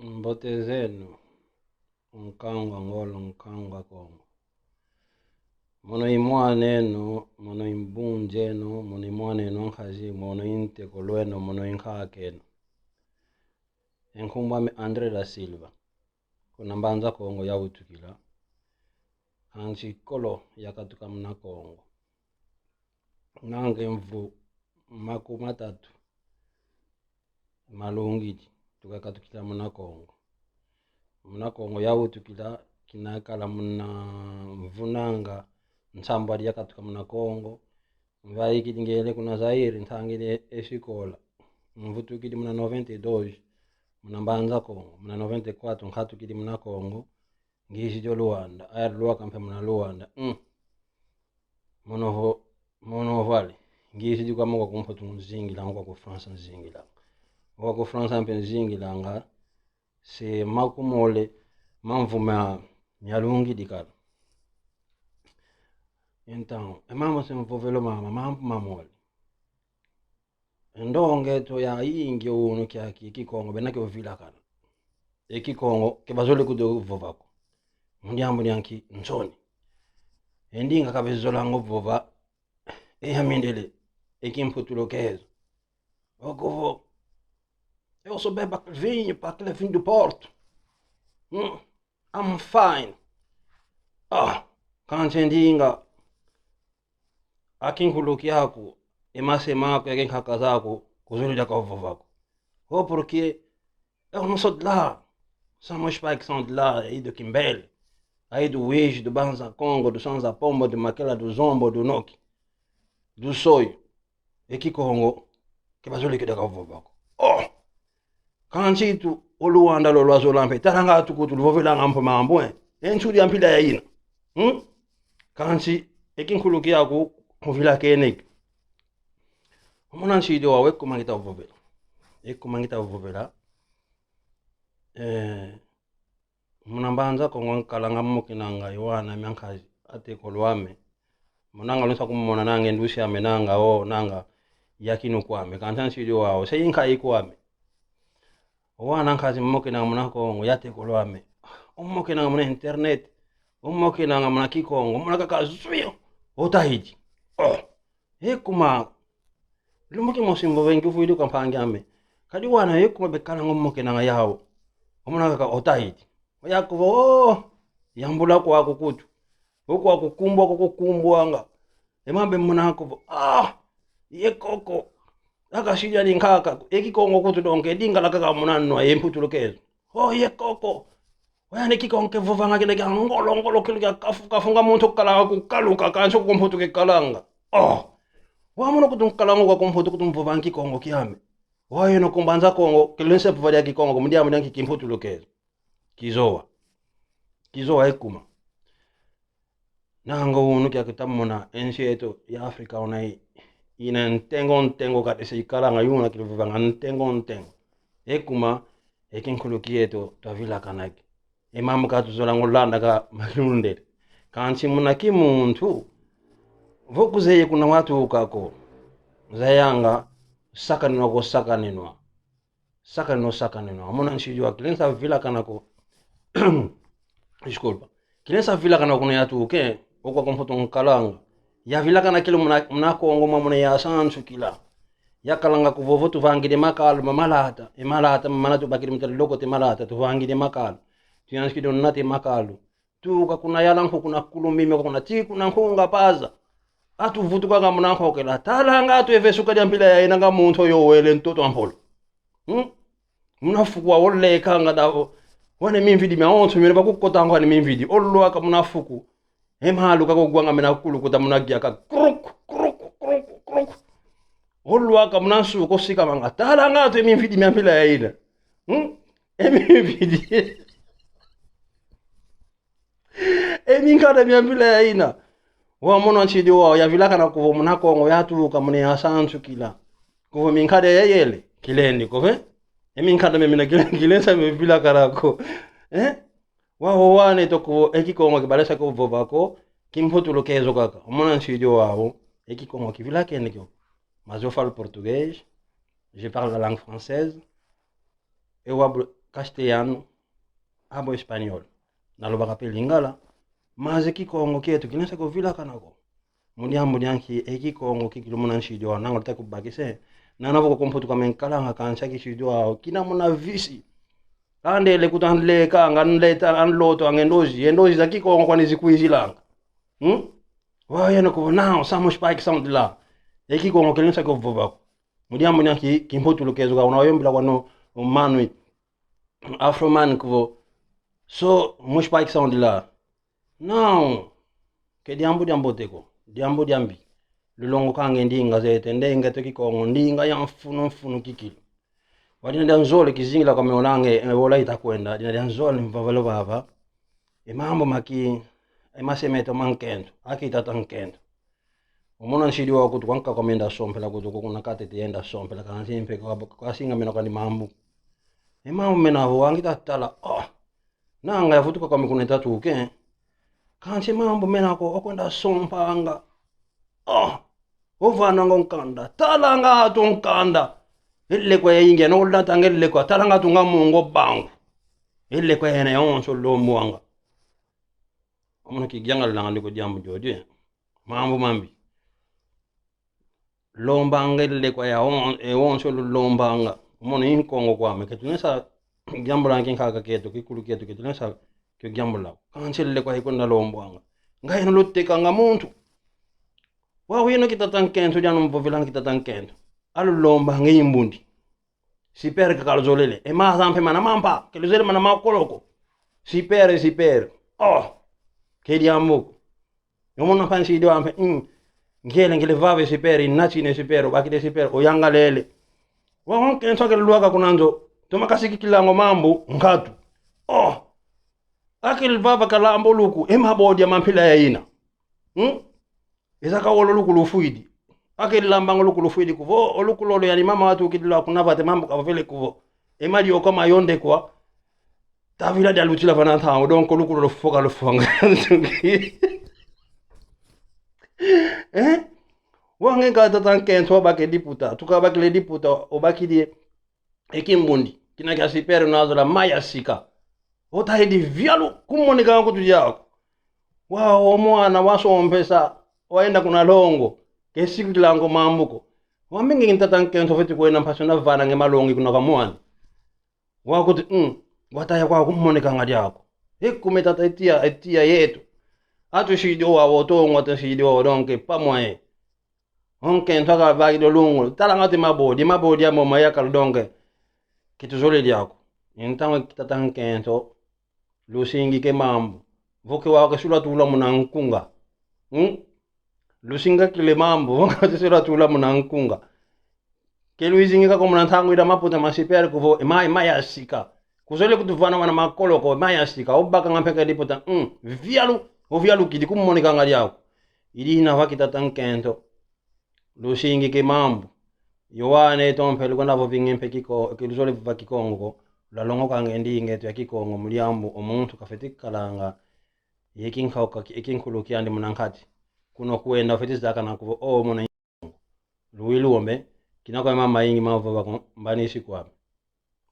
Mbote zenu, nkangwa ngolo nkangwa kongo. Mono imwaneno, mono imbunjeno, mono imwaneno nkazi, mono inte kolweno, mono inkakeno. Enkumbwa me Andre da Silva. Kuna mbanza kongo ya utukila. Hanchi kolo yakatuka mna kongo. Nange mvu makumatatu. Malongi tukakatukila mna kongo. Mna kongo ya utukila kinakala mna mvunanga nsamba yakatuka mna kongo. Mvai kidingele kuna Zaire ntangile esikola. Mvutukili mna 92 mna mbanza kongo. Mna 94 nkatukili mna kongo. Ngisi jo Luanda. Ayar luwa kampe mna Luanda. Mono vale. Ngisi jo kwa mga kumpotu mzingila nga kwa Fransa mzingila. Kwa Fransa mpe mzingila nga. Se makumole mamvuma Malongi dikala. Então, mama se mvovelo mama mamole. Ndo nketo ya ingi unu kyaki ekikongo benake uvila kana. Ekikongo kebazole kudo vovako. Mundiambu nyanki nsoni. Endinga kabezola ngobova mindele ekimputulo kezo. Ogovo. Eu sou beba vinho para aquele vinho do Porto. I'm fine. Kanchendinga akinkuluki yako emasema yako yakinkaka zako kuzulida kwa vovako. Porque eu não sou de lá. São meus pais que são de lá, aí do Kimbele, aí do Uíge, do Banza Congo, do Sanza Pombo, do Maquela, do Zombo, do Noki, do Soio. E que Congo, que bazuli que dá vovako. Kanchitu oluanda lo lwazolampe taranga tukutu luvovela ngampo mambo enchuli ampila ya ina. Kanchi ekinkuluki yako uvila kenek. Muna nchidio wawe kumangita uvovela. Kumangita uvovela. Muna mbanza kongo kalanga mmokinanga yowana myankazi ate kolwame. Munanga lunsa kumona nange ndusi ya menanga nanga yaki nukwame. Kancha nchidio wawe se yinka ikwame. Wana nkazi mmokina muna kongo yate kolwame. Mmokina muna internet. Mmokina muna kikongo. Muna kakazuyo. Otahiji. Kuma. Lumuki mosimbo wengi ufuidu kampangame. Kadi wana kuma bekala mmokina yao. Muna kaka otahiji. Yakuvo yambula kwa kukutu. Huko akukumbwa anga. Emambe muna kuvo. Koko. Akashija linkaka ekikongo kutu donke dinga lakaka munanwa yemputulo kezo. Koko. Wayane kikongo vovanga kile kya ngolo kile kya kafunga muntu kala kukaluka kancho kumputu ke kalanga. Wamuno kutunkalanga kwa kumputu kutumvovanga kikongo kyame. Wayeno kumbanza kongo kilense puvali ya kikongo mundia munyanki kimputulo kezo. Kizoa ekuma. Nanga unu kya kitamuna ensieto ya Afrika onai ina ntengo katese ikalanga yuna kilivanga ntengo. Ekuma ekinkuluki yeto tavila kanaki. Emamu katuzola ngolanda ka malundere. Kanchi munaki muntu vokuzeye kuna watu ukako. Zayanga sakanenwa. Muna nshijua kilensa vila kanako. Disculpa. Kilensa vila kanako kuna yatu uke. Okwa kumputu nkalanga. Ya vila kana kilo muna kongo mamuna ya sansu kila. Ya kalanga kuvovo tuvangide makalu mamalata. Emalata mamanatu bakiri mtali loko te malata tuvangide makalu. Tuyanskido nati makalu. Tuka kuna yalanko kuna kulumime kuna tiku na nkunga paza. Atu vutuka nga muna nkokela. Talanga atu evesuka diampila ya inanga muntu yowele ntoto ampolo. Munafuku wa ole kanga davo. Wane mimvidi maontu mweneba kukotangwa ni mimvidi. Olu waka munafuku. Emalu kako guanga menakulu kuta munagia ka kruk. Olu waka munansu kosika manga. Talanga atu mimvidi miampila ya ina. Mimvidi. Minkada miampila ya ina. Wa mono nchidi wa ya vilaka na kuvo munakongo yatuka mune asansu kila. Kuvo minkada ya yele. Kilendi kove. Minkada memina kilensa vilaka rako. Waneto kuvo ekikongo kibalesa kuvo vako. Kimputulo kezo kaka. Mono nchidi wa ekikongo kivilaka endikyo. Mas eu falo português. Je parle la langue française. Eu hablo castellano abo espanhol nalobaka pe lingala maze kikongo ketu kinasa ko vila kanako mudiambo dianki ekikongo kikilumuna nshidio nango taku bakise nanavo ko komputu kamen kalanga kancha kishidio kina muna visi ande le kutanle kanga nleta anloto endoji za kikongo kwani zikuizilanga wa yana ko now samo spike sound la ekikongo kinasa ko vovako mudiambo dianki kimputu lukezo ka unayombila kwano manu afroman ko so mo spike sound la now ke diambo teko diambo diambi lulongo kange ndinga zete ndenge tekikongo ndinga ya mfuno kikili wadina danzole kizingila kwa meonange wola itakwenda dina danzole mvavalo baba mambo maki emasemeto mankendo akitata nkendo umona nshidi wa kutu kwanka komenda sompela kutu kuna kate tienda sompela kanzi mpe kwa singa mena kwa ni mambo mambo mena wangi tatala nanga yafutuka kwa mikune tatu ke kanzi mambo mena ko okwenda sompanga ovana ngonkanda talanga tonkanda ile kwa yinge no latanga ile kwa talanga tunga mungo bangu ile kwa ene yonso lomwanga omona kijanga langa ndiko jambo jodi mambo mambi lombanga ile kwa ya yonso lombanga omona inkongo kwa me ketunesa jambo langi kaka ketu kikulu ketu ketunesa kyo jambo la kansele kwa ikonda lombanga ngai no luteka nga muntu wa wino kitatankento jano mpovilanga kitatankento alu lomba ngi mbundi sipere kakalzolele ma zampe mana mampa keluzele mana makoloko sipere kedi amuko yomona fansi dio ampe ngele vave sipere nachi ne sipere bakide sipere oyangalele wa honke ntoke luaka kunanzo tomakasiki kilango mambo ngatu akil vava kalambo luku emabodi amampila yaina ezaka wolo luku lufuidi akil lambango luku lufuidi kuvo oluku lolo yani mama watu kidila kunavate mambo kavele kuvo emali okoma yonde kwa tavila dia lutila vana thawo donc luku lolo foka lofanga wange ka tatankento bake diputa tukabake le diputa obakidi ekimbundi kina kya sipere nazo la maya sika otahidi vyalu kumonika kutu yako wao mwana wasompesa waenda kuna longo kesiku lango mambuko wamengi ntatankento feti kwena mpasona vana nge Malongi kuna kamwani wakuti wataya kwa kumonika ngadi yako ekumetata etia yetu atu shidio wa wotongo atu shidio wa donke pamwae onke ntaka bagi do lungu talangati mabodi ya mama ya kaldonge kituzole lyako intango kitatankento lusingi ke mambo voke wako sula tula munankunga lusinga kile mambo voke sula tula munankunga ke luizinga ko munantango ida maputa masipere kuvo maya sika kuzole kutuvana wana makoloko maya sika obaka ngampeka diputa vialu kidi kumonika ngali yako ili na vakita tankento lusingi ke mambo yowane tompelu kona vovinge mpekiko kiluzole vakikongo la longo kange ndinge to yakikongo muliambo omuntu kafetika kalanga yekinkauka ekinkuluki andi munankati kuno kuenda fetiza kana kuvo mona luwiluombe kinako mama yingi mavo bako mbani sikwa